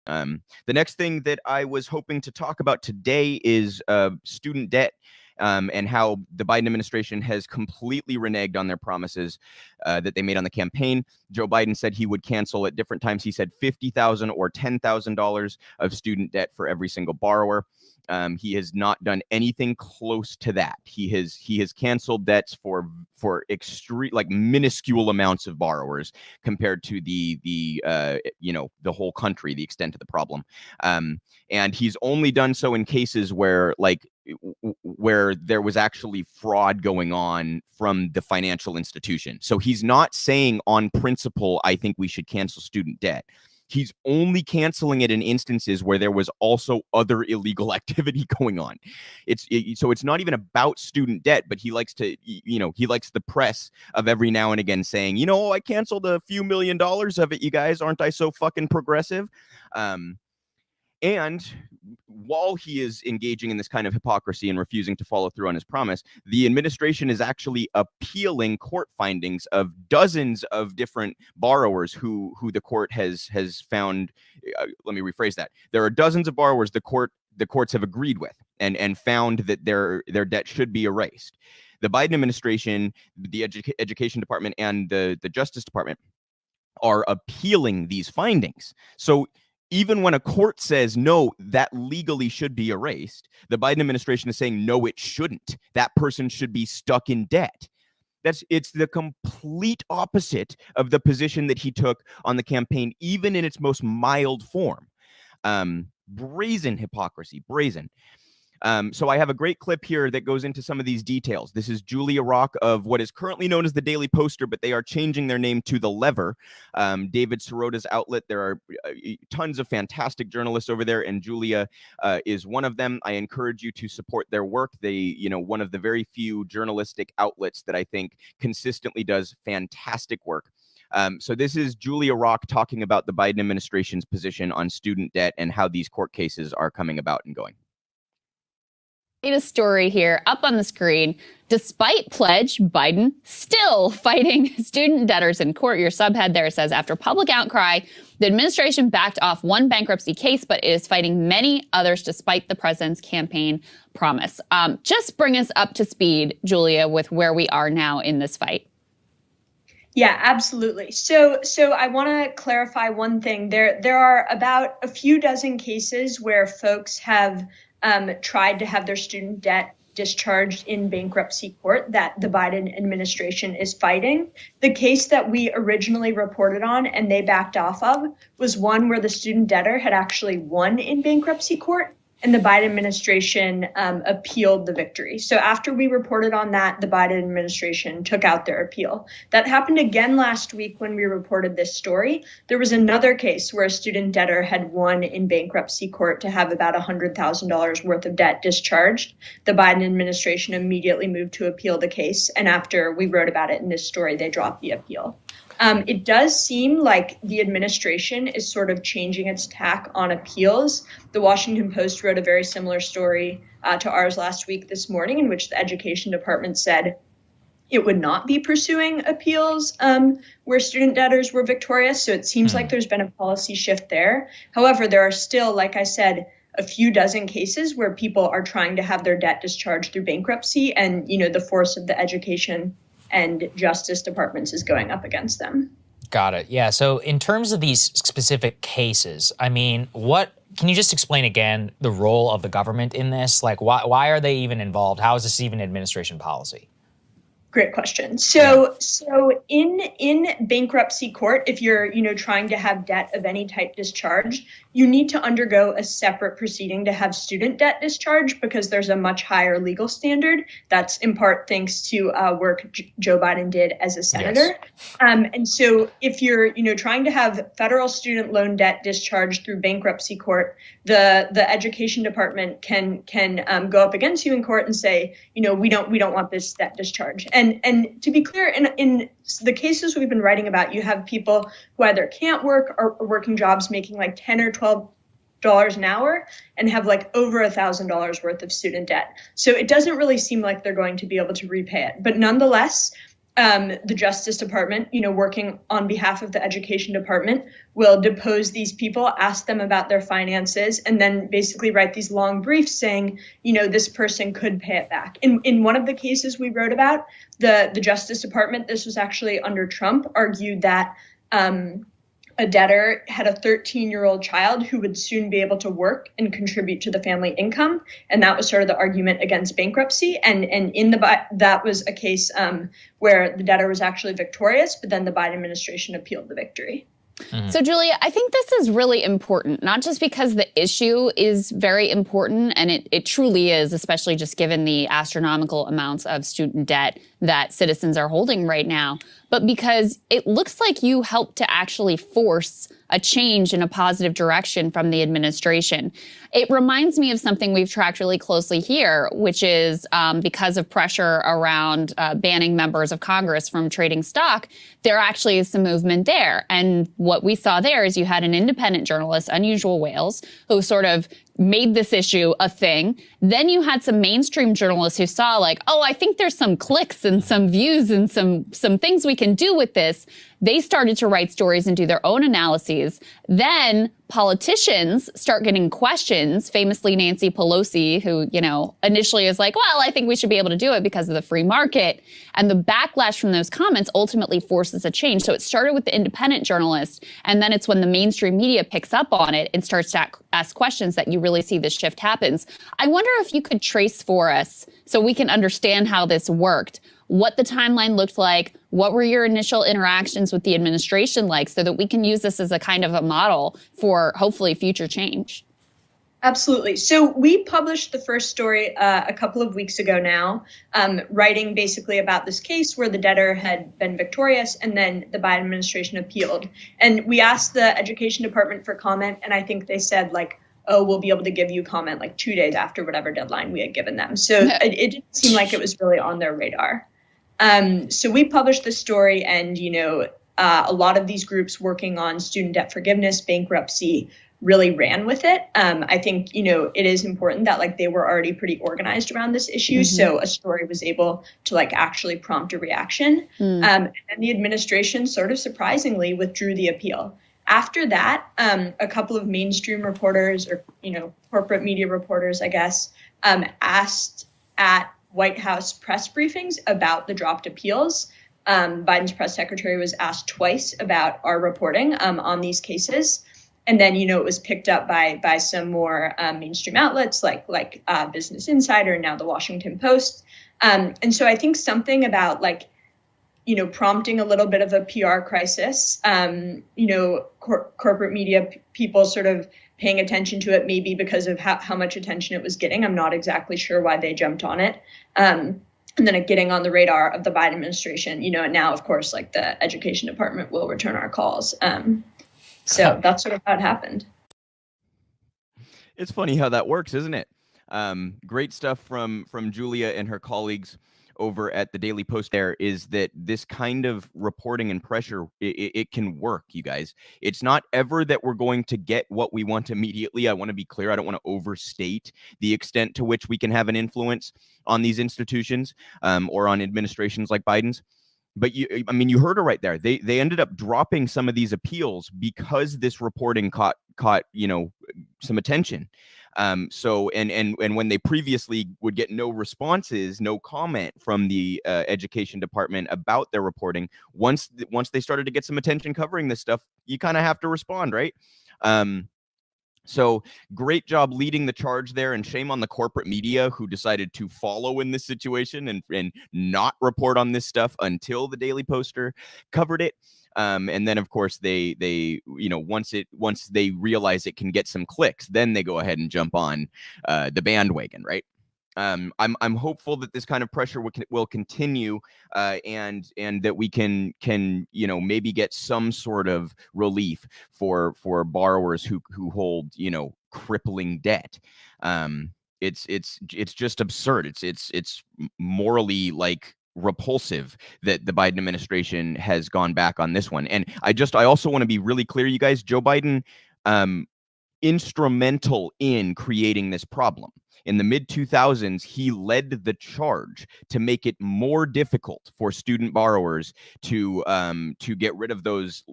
The next thing that I was hoping to talk about today is student debt. And how the Biden administration has completely reneged on their promises that they made on the campaign. Joe Biden said he would cancel at different times. He said $50,000 or $10,000 of student debt for every single borrower. He has not done anything close to that. He has canceled debts for extreme, like minuscule amounts of borrowers compared to the whole country, the extent of the problem. And he's only done so in cases where there was actually fraud going on from the financial institution. So he's not saying on principle, I think we should cancel student debt. He's only canceling it in instances where there was also other illegal activity going on. So it's not even about student debt, but he likes the press of every now and again saying, I canceled a few $1 million of it, you guys. Aren't I so fucking progressive? And while he is engaging in this kind of hypocrisy and refusing to follow through on his promise, the administration is actually appealing court findings of dozens of different borrowers who the court has found. Let me rephrase that. There are dozens of borrowers the courts have agreed with and found that their debt should be erased. The Biden administration, the Education Department, and the Justice Department are appealing these findings. So even when a court says, no, that legally should be erased, the Biden administration is saying, no, it shouldn't. That person should be stuck in debt. It's the complete opposite of the position that he took on the campaign, even in its most mild form. Brazen hypocrisy, brazen. So I have a great clip here that goes into some of these details. This is Julia Rock of what is currently known as the Daily Poster, but they are changing their name to The Lever, David Sirota's outlet. There are tons of fantastic journalists over there, and Julia is one of them. I encourage you to support their work. They, one of the very few journalistic outlets that I think consistently does fantastic work. So this is Julia Rock talking about the Biden administration's position on student debt and how these court cases are coming about and going. A story here up on the screen. Despite pledge, Biden still fighting student debtors in court. Your subhead there says, after public outcry, the administration backed off one bankruptcy case, but is fighting many others despite the president's campaign promise. Just bring us up to speed, Julia, with where we are now in this fight. Yeah, absolutely. So I want to clarify one thing. There are about a few dozen cases where folks have tried to have their student debt discharged in bankruptcy court that the Biden administration is fighting. The case that we originally reported on and they backed off of was one where the student debtor had actually won in bankruptcy court, and the Biden administration appealed the victory. So after we reported on that, the Biden administration took out their appeal. That happened again last week when we reported this story. There was another case where a student debtor had won in bankruptcy court to have about $100,000 worth of debt discharged. The Biden administration immediately moved to appeal the case. And after we wrote about it in this story, they dropped the appeal. It does seem like the administration is sort of changing its tack on appeals. The Washington Post wrote a very similar story to ours last week this morning, in which the Education Department said it would not be pursuing appeals where student debtors were victorious. So it seems like there's been a policy shift there. However, there are still, like I said, a few dozen cases where people are trying to have their debt discharged through bankruptcy, and the force of the Education and Justice Departments is going up against them. Got it. Yeah. So in terms of these specific cases, I mean, can you just explain again the role of the government in this? Like, why are they even involved? How is this even administration policy? Great question. So in bankruptcy court, if you're, trying to have debt of any type discharged, you need to undergo a separate proceeding to have student debt discharged because there's a much higher legal standard. That's in part thanks to work Joe Biden did as a senator. Yes. And so if you're, trying to have federal student loan debt discharged through bankruptcy court, the Education Department can go up against you in court and say, we don't want this debt discharged. And to be clear, in the cases we've been writing about, you have people who either can't work or are working jobs making like $10 or $12 an hour and have like over $1,000 worth of student debt. So it doesn't really seem like they're going to be able to repay it. But nonetheless, the Justice Department, working on behalf of the Education Department, will depose these people, ask them about their finances, and then basically write these long briefs saying, this person could pay it back. In one of the cases we wrote about, the Justice Department, this was actually under Trump, argued that a debtor had a 13-year-old child who would soon be able to work and contribute to the family income. And that was sort of the argument against bankruptcy. And that was a case where the debtor was actually victorious, but then the Biden administration appealed the victory. Mm-hmm. So, Julia, I think this is really important, not just because the issue is very important, and it truly is, especially just given the astronomical amounts of student debt that citizens are holding right now, but because it looks like you helped to actually force a change in a positive direction from the administration. It reminds me of something we've tracked really closely here, which is because of pressure around banning members of Congress from trading stock, there actually is some movement there. And what we saw there is you had an independent journalist, Unusual Whales, who sort of made this issue a thing. Then you had some mainstream journalists who saw like, oh, I think there's some clicks and some views and some things we can do with this. They started to write stories and do their own analyses. Then politicians start getting questions, famously Nancy Pelosi, who, initially is like, well, I think we should be able to do it because of the free market. And the backlash from those comments ultimately forces a change. So it started with the independent journalist, and then it's when the mainstream media picks up on it and starts to ask questions that you really see this shift happens. I wonder if you could trace for us, so we can understand how this worked, what the timeline looked like, what were your initial interactions with the administration like, so that we can use this as a kind of a model for hopefully future change. Absolutely. So we published the first story a couple of weeks ago now, writing basically about this case where the debtor had been victorious and then the Biden administration appealed. And we asked the Education Department for comment, and I think they said oh, we'll be able to give you comment 2 days after whatever deadline we had given them. So it didn't seem like it was really on their radar. So we published the story, and, a lot of these groups working on student debt forgiveness, bankruptcy, really ran with it. I think, it is important that they were already pretty organized around this issue. Mm-hmm. So a story was able to actually prompt a reaction. And the administration sort of surprisingly withdrew the appeal. After that, a couple of mainstream reporters or, corporate media reporters, I guess, asked at White House press briefings about the dropped appeals. Biden's press secretary was asked twice about our reporting on these cases. And then, it was picked up by some more mainstream outlets like Business Insider and now the Washington Post. And so I think something about prompting a little bit of a PR crisis, corporate media people sort of paying attention to it, maybe because of how much attention it was getting. I'm not exactly sure why they jumped on it. And then it getting on the radar of the Biden administration, and now, of course, the Education Department will return our calls. So that's sort of how it happened. It's funny how that works, isn't it? Great stuff from Julia and her colleagues over at the Daily Post. There is that this kind of reporting and pressure, it can work, you guys. It's not ever that we're going to get what we want immediately. I want to be clear. I don't want to overstate the extent to which we can have an influence on these institutions or on administrations like Biden's. But you heard her right there. They ended up dropping some of these appeals because this reporting caught some attention. So when they previously would get no responses, no comment from the Education Department about their reporting, once they started to get some attention covering this stuff, you kind of have to respond, right? So great job leading the charge there, and shame on the corporate media who decided to follow in this situation and not report on this stuff until the Daily Poster covered it. And then, of course, they once they realize it can get some clicks, then they go ahead and jump on the bandwagon, right? I'm hopeful that this kind of pressure will continue, and that we can maybe get some sort of relief for borrowers who hold crippling debt. It's just absurd. It's morally repulsive that the Biden administration has gone back on this one. And I also want to be really clear, you guys. Joe Biden instrumental in creating this problem. In the mid 2000s, he led the charge to make it more difficult for student borrowers to get rid of those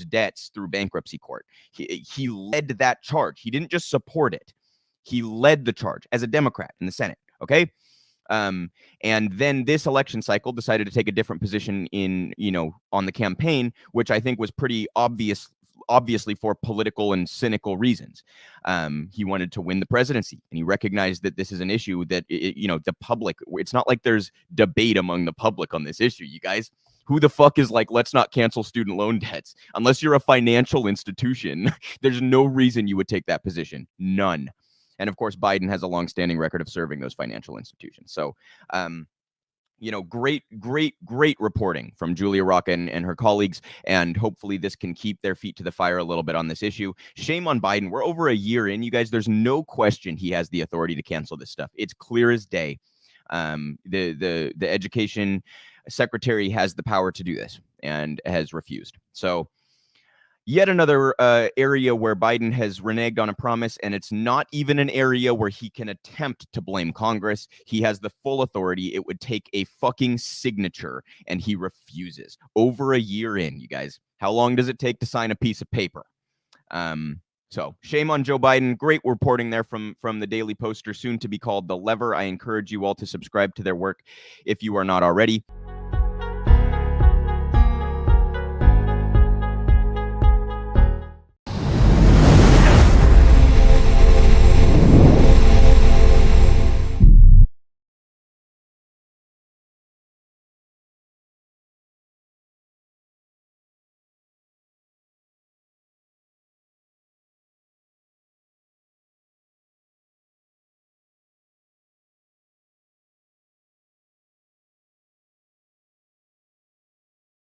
debts through bankruptcy court. He led that charge. He didn't just support it. He led the charge as a Democrat in the Senate. Okay. And then this election cycle decided to take a different position in, on the campaign, which I think was pretty obviously for political and cynical reasons. He wanted to win the presidency, and he recognized that this is an issue that, the public, it's not like there's debate among the public on this issue, you guys. Who the fuck is like, let's not cancel student loan debts? Unless you're a financial institution, there's no reason you would take that position. None. And of course, Biden has a longstanding record of serving those financial institutions. So, great reporting from Julia Rock and her colleagues. And hopefully this can keep their feet to the fire a little bit on this issue. Shame on Biden. We're over a year in, you guys. There's no question he has the authority to cancel this stuff. It's clear as day. The education secretary has the power to do this and has refused. So, yet another area where Biden has reneged on a promise, and it's not even an area where he can attempt to blame Congress. He has the full authority. It would take a fucking signature, and he refuses. Over a year in, you guys. How long does it take to sign a piece of paper? So shame on Joe Biden. Great reporting there from the Daily Poster, soon to be called The Lever. I encourage you all to subscribe to their work if you are not already.